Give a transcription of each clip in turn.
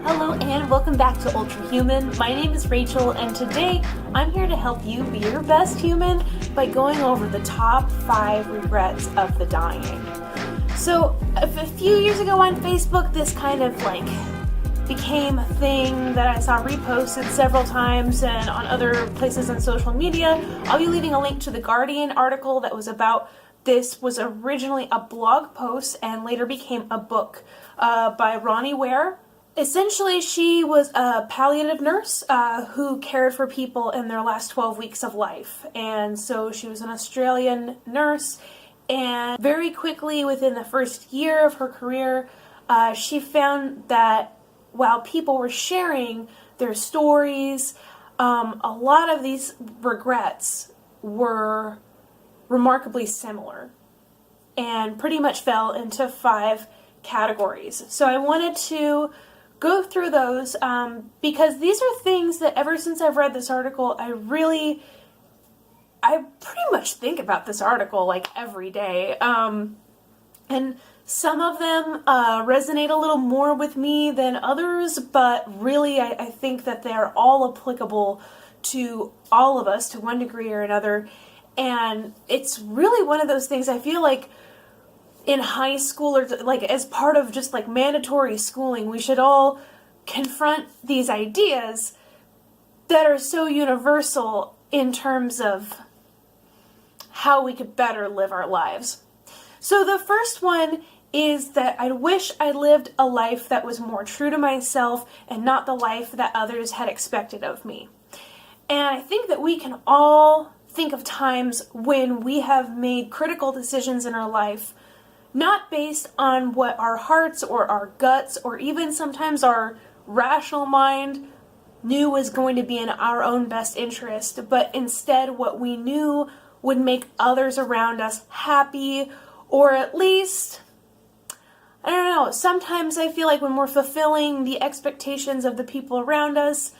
Hello and welcome back to UltraHuman. My name is Rachel and today I'm here to help you be your best human by going over the top 5 regrets of the dying. So a few years ago on Facebook, this kind of became a thing that I saw reposted several times and on other places on social media. I'll be leaving a link to the Guardian article that was about this. Was originally a blog post and later became a book by Ronnie Ware. Essentially, she was a palliative nurse who cared for people in their last 12 weeks of life. And so she was an Australian nurse, and very quickly within the first year of her career, she found that while people were sharing their stories, a lot of these regrets were remarkably similar and pretty much fell into 5 categories. So I wanted to go through those because these are things that ever since I've read this article, I pretty much think about this article like every day. And some of them resonate a little more with me than others, but really I think that they're all applicable to all of us to one degree or another. And it's really one of those things I feel like in high school or as part of just mandatory schooling, we should all confront these ideas that are so universal in terms of how we could better live our lives. So the first one is that I wish I lived a life that was more true to myself and not the life that others had expected of me. And I think that we can all think of times when we have made critical decisions in our life, not based on what our hearts or our guts or even sometimes our rational mind knew was going to be in our own best interest, but instead what we knew would make others around us happy, or at least, I don't know, sometimes I feel like when we're fulfilling the expectations of the people around us,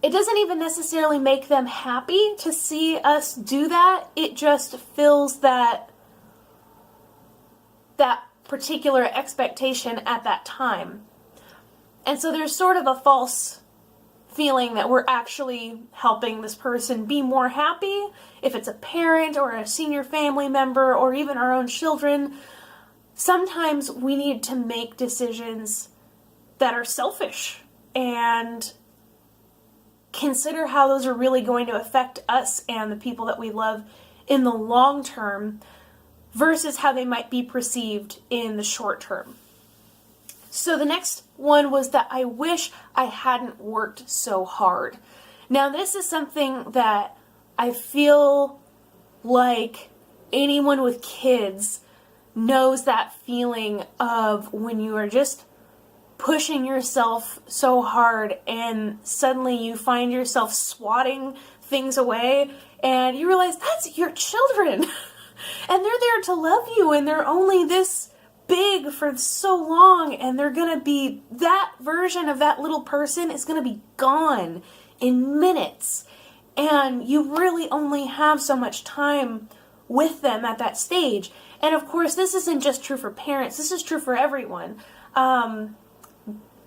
it doesn't even necessarily make them happy to see us do that. It just fills that particular expectation at that time. And so there's sort of a false feeling that we're actually helping this person be more happy. If it's a parent or a senior family member or even our own children, sometimes we need to make decisions that are selfish and consider how those are really going to affect us and the people that we love in the long term versus how they might be perceived in the short term. So the next one was that I wish I hadn't worked so hard. Now this is something that I feel like anyone with kids knows, that feeling of when you are just pushing yourself so hard and suddenly you find yourself swatting things away and you realize that's your children. And they're there to love you, and they're only this big for so long, and they're going to be, that version of that little person is going to be gone in minutes. And you really only have so much time with them at that stage. And of course, this isn't just true for parents, this is true for everyone. And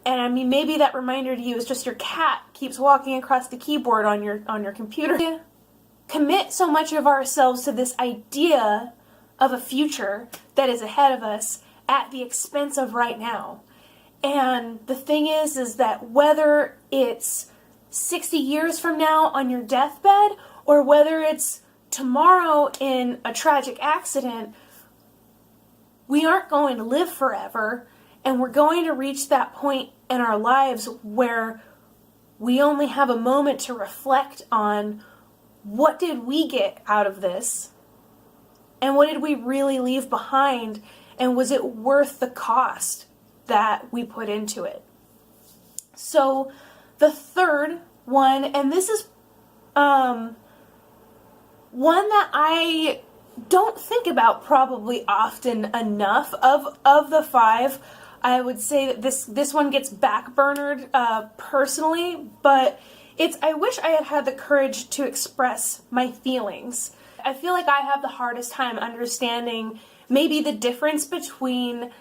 I mean, maybe that reminder to you is just your cat keeps walking across the keyboard on your computer. Commit so much of ourselves to this idea of a future that is ahead of us at the expense of right now. And the thing is that whether it's 60 years from now on your deathbed or whether it's tomorrow in a tragic accident, we aren't going to live forever, and we're going to reach that point in our lives where we only have a moment to reflect on what did we get out of this? And what did we really leave behind? And was it worth the cost that we put into it? So the third one, and this is one that I don't think about probably often enough. Of the 5, I would say that this one gets backburnered personally, but I wish I had had the courage to express my feelings. I feel like I have the hardest time understanding maybe the difference between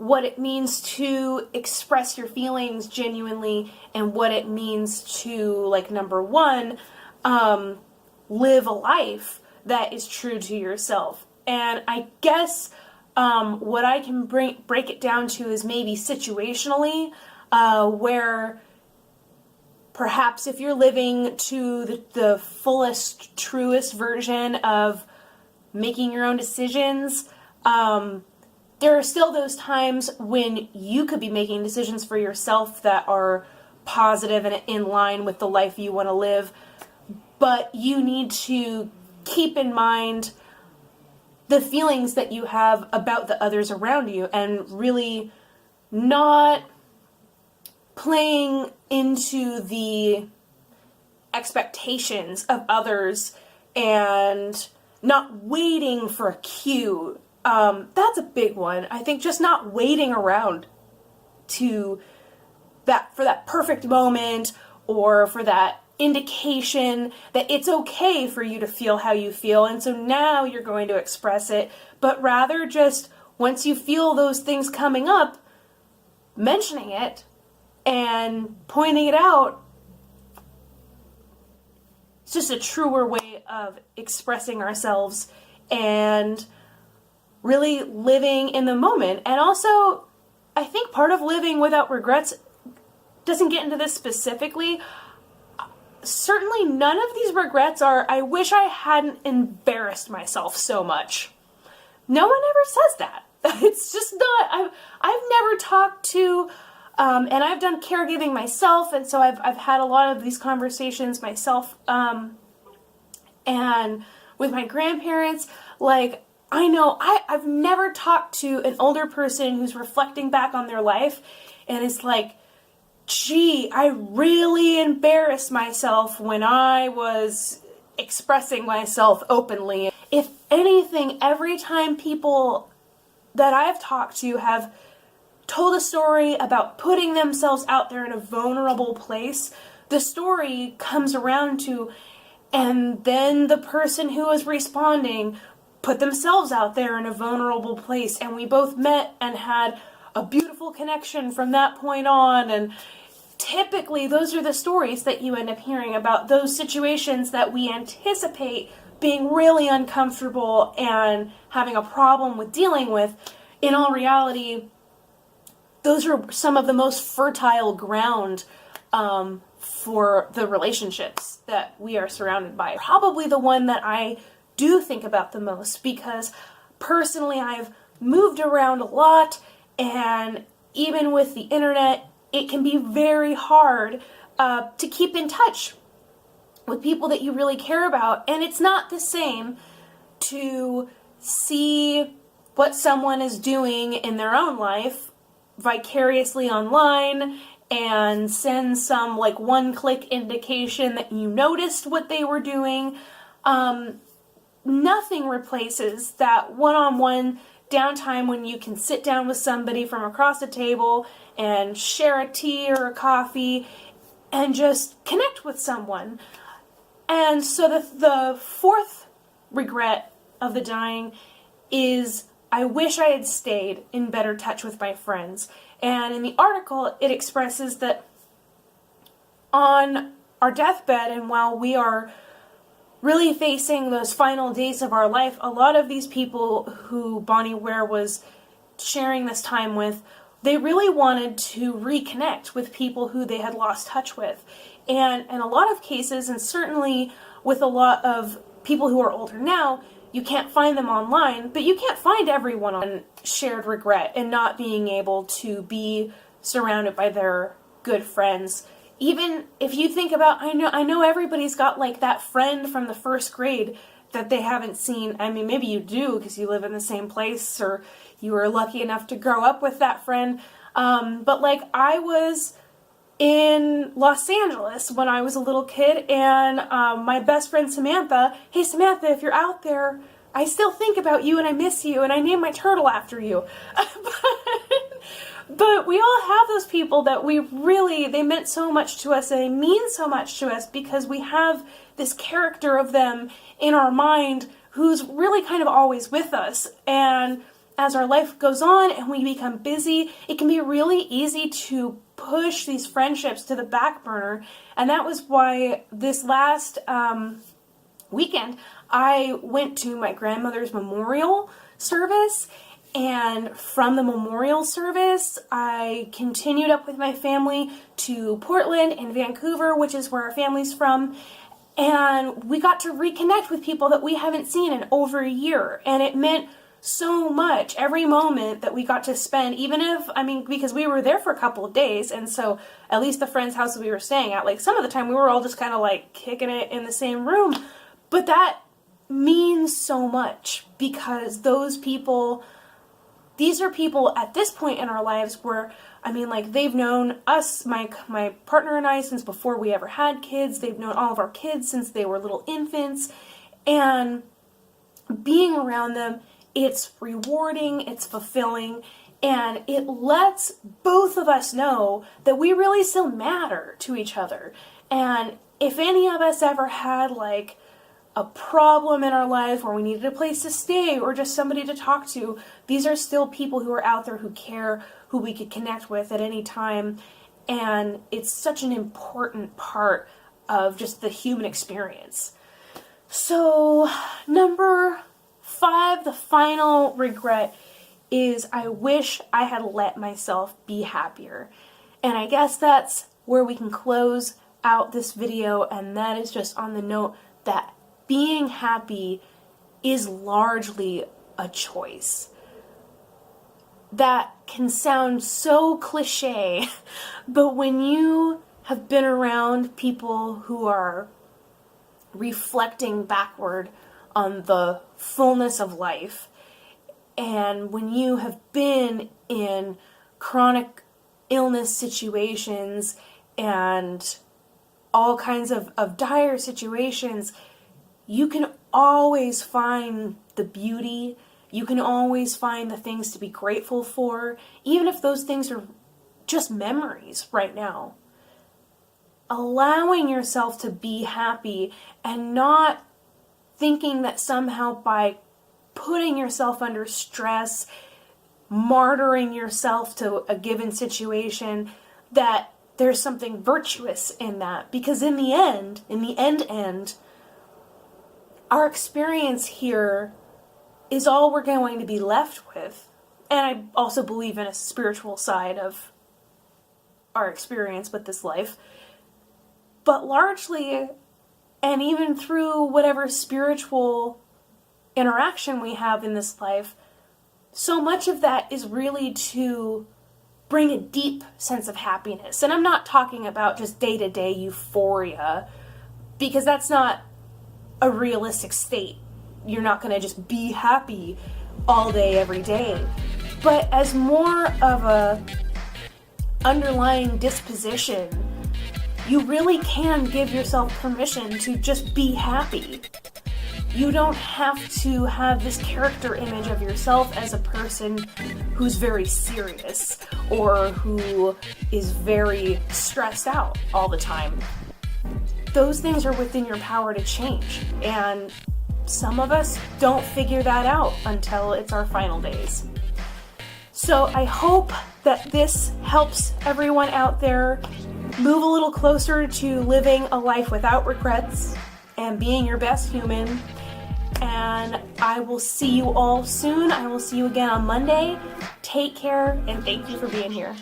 what it means to express your feelings genuinely, and what it means to, like, number one, live a life that is true to yourself. And I guess what I can break it down to is maybe situationally, where perhaps if you're living to the fullest, truest version of making your own decisions, there are still those times when you could be making decisions for yourself that are positive and in line with the life you want to live, but you need to keep in mind the feelings that you have about the others around you, and really not playing into the expectations of others and not waiting for a cue. That's a big one. I think just not waiting around for that perfect moment, or for that indication that it's okay for you to feel how you feel, and so now you're going to express it, but rather just once you feel those things coming up, mentioning it and pointing it out. It's just a truer way of expressing ourselves and really living in the moment. And also, I think part of living without regrets doesn't get into this specifically. Certainly none of these regrets are, I wish I hadn't embarrassed myself so much. No one ever says that. It's just not, I've never talked to, and I've done caregiving myself, and so I've had a lot of these conversations myself, and with my grandparents. Like, I know I've never talked to an older person who's reflecting back on their life, and it's like, gee, I really embarrassed myself when I was expressing myself openly. If anything, every time people that I've talked to have told a story about putting themselves out there in a vulnerable place, the story comes around to, and then the person who is responding put themselves out there in a vulnerable place, and we both met and had a beautiful connection from that point on. And typically those are the stories that you end up hearing about those situations that we anticipate being really uncomfortable and having a problem with dealing with. In all reality, those are some of the most fertile ground for the relationships that we are surrounded by. Probably the one that I do think about the most, because personally I've moved around a lot, and even with the internet, it can be very hard to keep in touch with people that you really care about. And it's not the same to see what someone is doing in their own life vicariously online and send some like one-click indication that you noticed what they were doing. Nothing replaces that one-on-one downtime when you can sit down with somebody from across the table and share a tea or a coffee and just connect with someone. And so the fourth regret of the dying is, I wish I had stayed in better touch with my friends. And in the article, it expresses that on our deathbed, and while we are really facing those final days of our life, a lot of these people who Bonnie Ware was sharing this time with, they really wanted to reconnect with people who they had lost touch with. And in a lot of cases, and certainly with a lot of people who are older now, you can't find them online, but you can't find everyone on shared regret and not being able to be surrounded by their good friends. Even if you think about, I know everybody's got like that friend from the first grade that they haven't seen. I mean, maybe you do because you live in the same place, or you were lucky enough to grow up with that friend. But like, I was in Los Angeles when I was a little kid, and my best friend Samantha, hey Samantha, if you're out there, I still think about you and I miss you, and I named my turtle after you. But we all have those people that they meant so much to us, and they mean so much to us because we have this character of them in our mind who's really kind of always with us. And as our life goes on and we become busy, it can be really easy to push these friendships to the back burner. And that was why this last weekend I went to my grandmother's memorial service, and from the memorial service I continued up with my family to Portland and Vancouver, which is where our family's from, and we got to reconnect with people that we haven't seen in over a year, and it meant so much. Every moment that we got to spend, even if, because we were there for a couple of days, and so at least the friend's house that we were staying at, like some of the time we were all just kind of like kicking it in the same room, but that means so much because those people, these are people at this point in our lives where, they've known us, my partner and I, since before we ever had kids. They've known all of our kids since they were little infants, and being around them, it's rewarding, it's fulfilling, and it lets both of us know that we really still matter to each other. And if any of us ever had like a problem in our lives where we needed a place to stay or just somebody to talk to, these are still people who are out there who care, who we could connect with at any time. And it's such an important part of just the human experience. So, number 5, the final regret, is I wish I had let myself be happier. And I guess that's where we can close out this video, and that is just on the note that being happy is largely a choice. That can sound so cliche, but when you have been around people who are reflecting backward on the fullness of life, and when you have been in chronic illness situations and all kinds of dire situations, you can always find the beauty. You can always find the things to be grateful for, even if those things are just memories right now. Allowing yourself to be happy and not thinking that somehow by putting yourself under stress, martyring yourself to a given situation, that there's something virtuous in that. Because in the end, our experience here is all we're going to be left with. And I also believe in a spiritual side of our experience with this life. But largely, and even through whatever spiritual interaction we have in this life, so much of that is really to bring a deep sense of happiness. And I'm not talking about just day-to-day euphoria, because that's not a realistic state. You're not going to just be happy all day, every day. But as more of a underlying disposition, you really can give yourself permission to just be happy. You don't have to have this character image of yourself as a person who's very serious or who is very stressed out all the time. Those things are within your power to change, and some of us don't figure that out until it's our final days. So I hope that this helps everyone out there move a little closer to living a life without regrets and being your best human. And I will see you all soon. I will see you again on Monday. Take care, and thank you for being here.